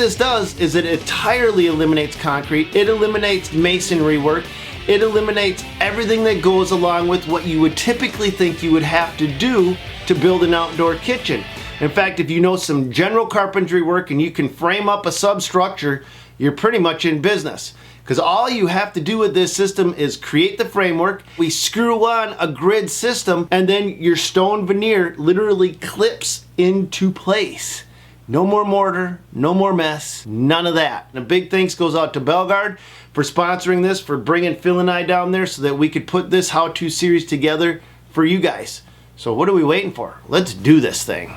this does is it entirely eliminates concrete, it eliminates masonry work, it eliminates everything that goes along with what you would typically think you would have to do to build an outdoor kitchen. In fact, if you know some general carpentry work and you can frame up a substructure, you're pretty much in business. Because all you have to do with this system is create the framework, we screw on a grid system, and then your stone veneer literally clips into place. No more mortar, no more mess, none of that. And a big thanks goes out to Belgard for sponsoring this, for bringing Phil and I down there so that we could put this how-to series together for you guys. So what are we waiting for? Let's do this thing.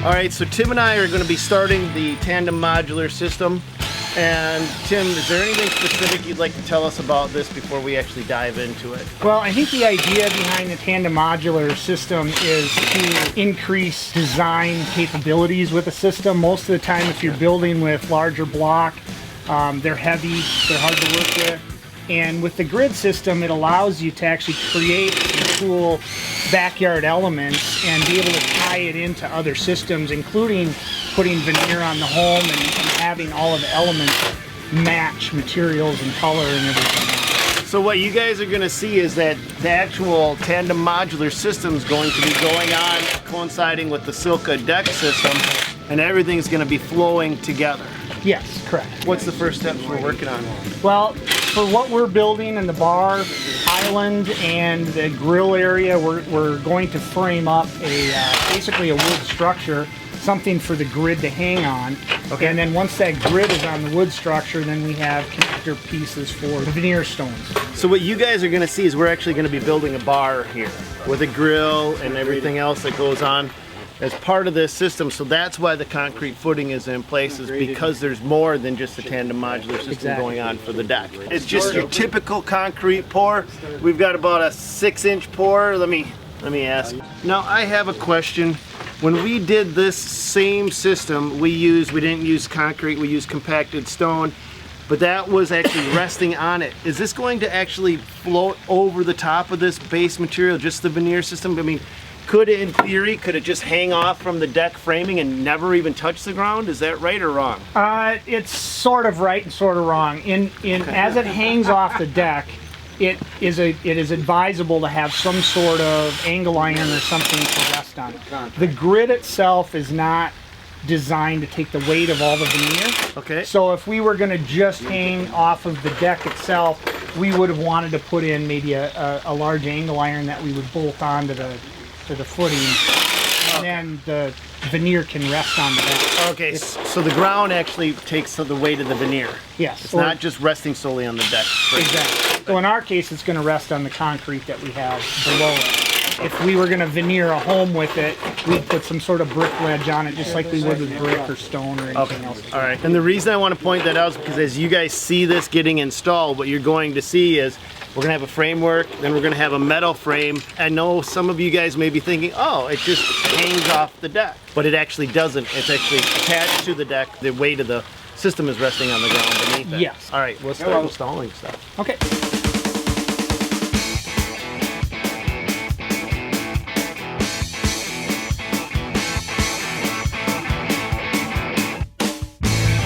Alright, so Tim and I are going to be starting the Tandem Modular system. And Tim, is there anything specific you'd like to tell us about this before we actually dive into it? Well, I think the idea behind the Tandem Modular system is to increase design capabilities with the system. Most of the time, if you're building with larger block, they're heavy, they're hard to work with. And with the grid system, it allows you to actually create some cool backyard elements and be able to tie it into other systems, including putting veneer on the home and having all of the elements match materials and color and everything. So what you guys are going to see is that the actual Tandem Modular system is going to be going on, coinciding with the Silca deck system, and everything's going to be flowing together. Yes, correct. What's the first steps we're working on? Well, for what we're building in the bar island and the grill area, we're going to frame up basically a wood structure, something for the grid to hang on. Okay. And then once that grid is on the wood structure, then we have connector pieces for the veneer stones. So what you guys are going to see is we're actually going to be building a bar here with a grill and everything else that goes on as part of this system. So that's why the concrete footing is in place, is because there's more than just the Tandem Modular system going on for the deck. It's just your typical concrete pour. We've got about a 6-inch pour. Let me ask. Now I have a question. When we did this same system, we didn't use concrete, we used compacted stone, but that was actually resting on it. Is this going to actually float over the top of this base material, just the veneer system? I mean, could it, in theory, could it just hang off from the deck framing and never even touch the ground? Is that right or wrong? It's sort of right and sort of wrong. As it hangs off the deck, it is advisable to have some sort of angle iron or something to rest on. The grid itself is not designed to take the weight of all the veneer. Okay. So if we were going to just hang off of the deck itself, we would have wanted to put in maybe a large angle iron that we would bolt onto the footing, and then the veneer can rest on the deck. Okay, so the ground actually takes the weight of the veneer. Yes. It's not just resting solely on the deck. Exactly. So in our case, it's going to rest on the concrete that we have below it. If we were going to veneer a home with it, we'd put some sort of brick ledge on it, just like we would with brick or stone or anything else. All right, and the reason I want to point that out is because as you guys see this getting installed, what you're going to see is we're going to have a framework, then we're going to have a metal frame. I know some of you guys may be thinking, oh, it just hangs off the deck. But it actually doesn't. It's actually attached to the deck. The weight of the system is resting on the ground beneath it. Yes. All right, we'll start installing stuff. Okay.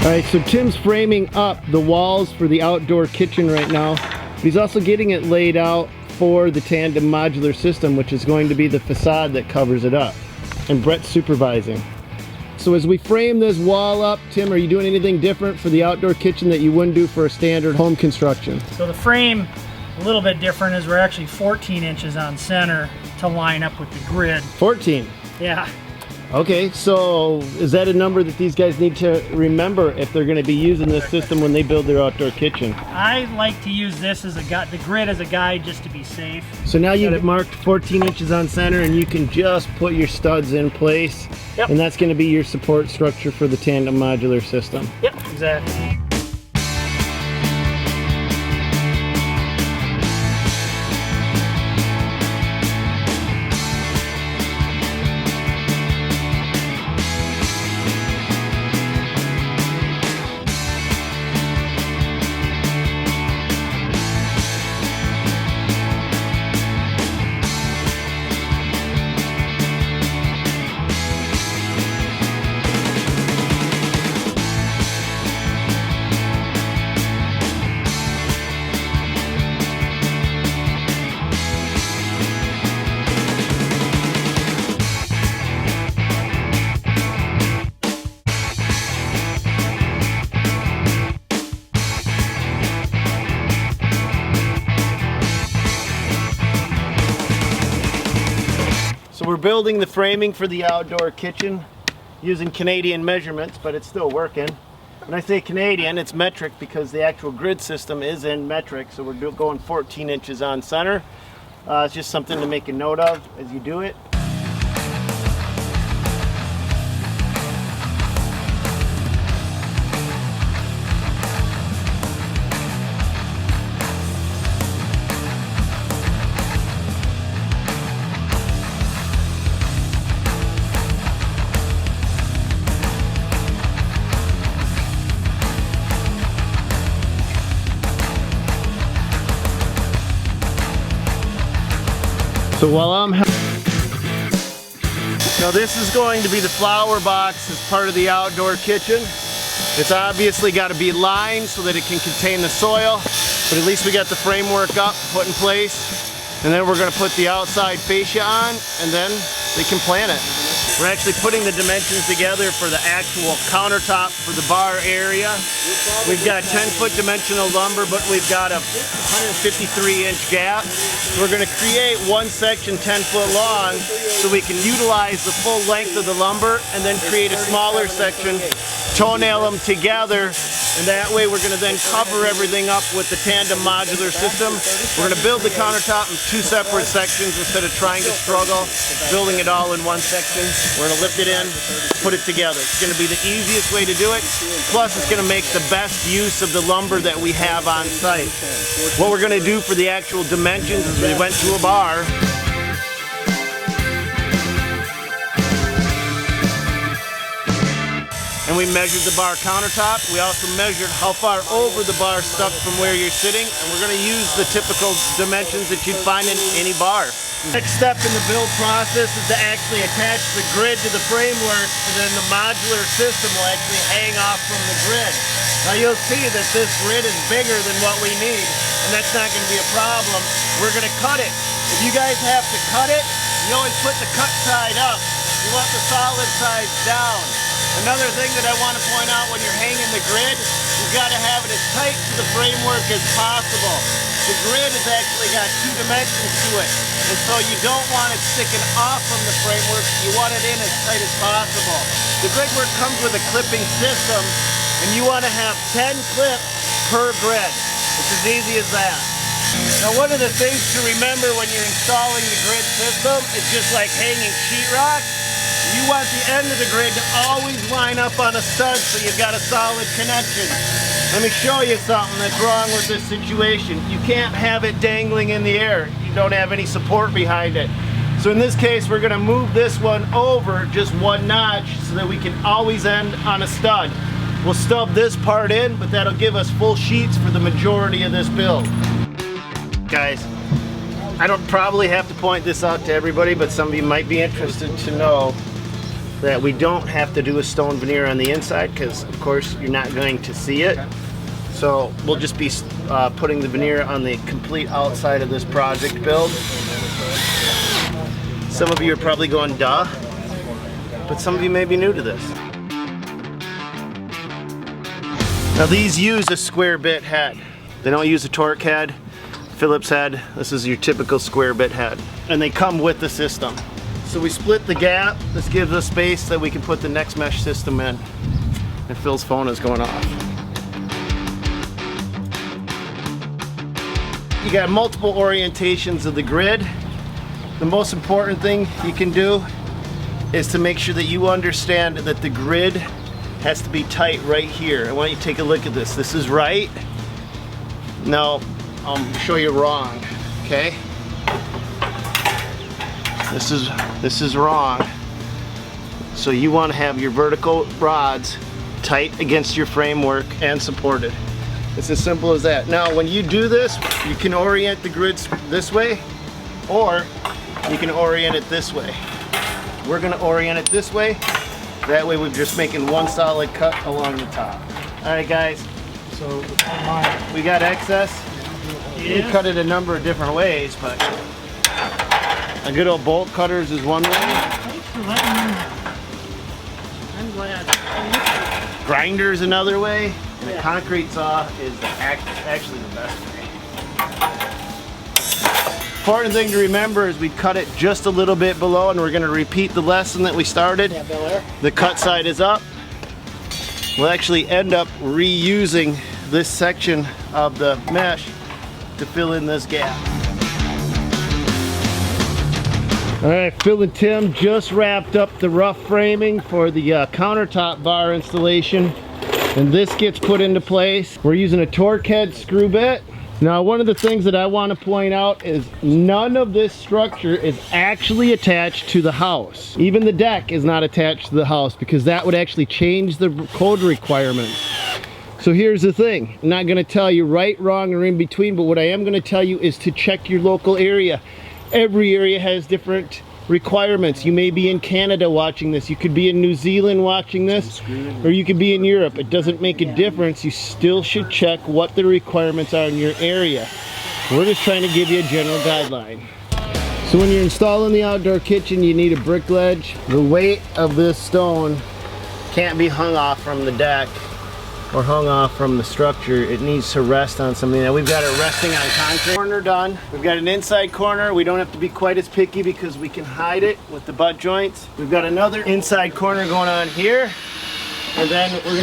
All right, so Tim's framing up the walls for the outdoor kitchen right now. He's also getting it laid out for the Tandem Modular system, which is going to be the facade that covers it up. And Brett's supervising. So as we frame this wall up, Tim, are you doing anything different for the outdoor kitchen that you wouldn't do for a standard home construction? So the frame, a little bit different, is we're actually 14 inches on center to line up with the grid. 14? Yeah. Okay, so is that a number that these guys need to remember if they're going to be using this system when they build their outdoor kitchen? I like to use this as the grid as a guide, just to be safe. So now you've marked 14 inches on center and you can just put your studs in place. Yep. And that's going to be your support structure for the Tandem Modular system. Yep, exactly. So we're building the framing for the outdoor kitchen using Canadian measurements, but it's still working. When I say Canadian, it's metric because the actual grid system is in metric, so we're going 14 inches on center. It's just something to make a note of as you do it. So while now this is going to be the flower box as part of the outdoor kitchen. It's obviously got to be lined so that it can contain the soil, but at least we got the framework up, put in place, and then we're going to put the outside fascia on, and then they can plant it. We're actually putting the dimensions together for the actual countertop for the bar area. We've got 10-foot dimensional lumber, but we've got a 153-inch gap. We're going to create one section 10-foot long so we can utilize the full length of the lumber and then create a smaller section, toenail them together, and that way we're going to then cover everything up with the Tandem Modular system. We're going to build the countertop in two separate sections instead of trying to struggle building it all in one section. We're going to lift it in, put it together. It's going to be the easiest way to do it. Plus, it's going to make the best use of the lumber that we have on site. What we're going to do for the actual dimensions is we went to a bar. And we measured the bar countertop. We also measured how far over the bar stuck from where you're sitting. And we're going to use the typical dimensions that you'd find in any bar. Next step in the build process is to actually attach the grid to the framework, and then the modular system will actually hang off from the grid. Now you'll see that this grid is bigger than what we need, and that's not going to be a problem. We're going to cut it. If you guys have to cut it, you always put the cut side up. You want the solid side down. Another thing that I want to point out when you're hanging the grid, you've got to have it as tight to the framework as possible. The grid has actually got two dimensions to it, and so you don't want it sticking off from the framework. You want it in as tight as possible. The grid work comes with a clipping system, and you want to have 10 clips per grid. It's as easy as that. Now, one of the things to remember when you're installing the grid system is just like hanging sheetrock. You want the end of the grid to always line up on a stud so you've got a solid connection. Let me show you something that's wrong with this situation. You can't have it dangling in the air. You don't have any support behind it. So in this case, we're going to move this one over just one notch so that we can always end on a stud. We'll stub this part in, but that'll give us full sheets for the majority of this build. Guys, I don't probably have to point this out to everybody, but some of you might be interested to know that we don't have to do a stone veneer on the inside because, of course, you're not going to see it. So we'll just be putting the veneer on the complete outside of this project build. Some of you are probably going, duh, but some of you may be new to this. Now these use a square bit head. They don't use a torque head, Phillips head. This is your typical square bit head. And they come with the system. So we split the gap. This gives us space that we can put the next mesh system in. And Phil's phone is going off. You got multiple orientations of the grid. The most important thing you can do is to make sure that you understand that the grid has to be tight right here. I want you to take a look at this. This is right. No, I'll show you wrong, okay? This is wrong. So you want to have your vertical rods tight against your framework and supported. It's as simple as that. Now when you do this, you can orient the grids this way, or you can orient it this way. We're going to orient it this way. That way we're just making one solid cut along the top. Alright guys, so we got excess. You can cut it a number of different ways, but a good old bolt cutters is one way. Thanks for letting me know. I'm glad. Grinder's another way, and a concrete saw is actually the best way. Important thing to remember is we cut it just a little bit below, and we're going to repeat the lesson that we started. Yeah, Bel Air. The cut side is up. We'll actually end up reusing this section of the mesh to fill in this gap. All right, Phil and Tim just wrapped up the rough framing for the countertop bar installation, and this gets put into place. We're using a torque head screw bit. Now, one of the things that I want to point out is none of this structure is actually attached to the house. Even the deck is not attached to the house, because that would actually change the code requirements. So here's the thing. I'm not going to tell you right, wrong, or in between, but what I am going to tell you is to check your local area. Every area has different requirements. You may be in Canada watching this, you could be in New Zealand watching this, or you could be in Europe. It doesn't make a difference. You still should check what the requirements are in your area. We're just trying to give you a general guideline. So when you're installing the outdoor kitchen, you need a brick ledge. The weight of this stone can't be hung off from the deck or hung off from the structure. It needs to rest on something. Now we've got it resting on concrete. Corner done. We've got an inside corner. We don't have to be quite as picky because we can hide it with the butt joints. We've got another inside corner going on here, and then we're going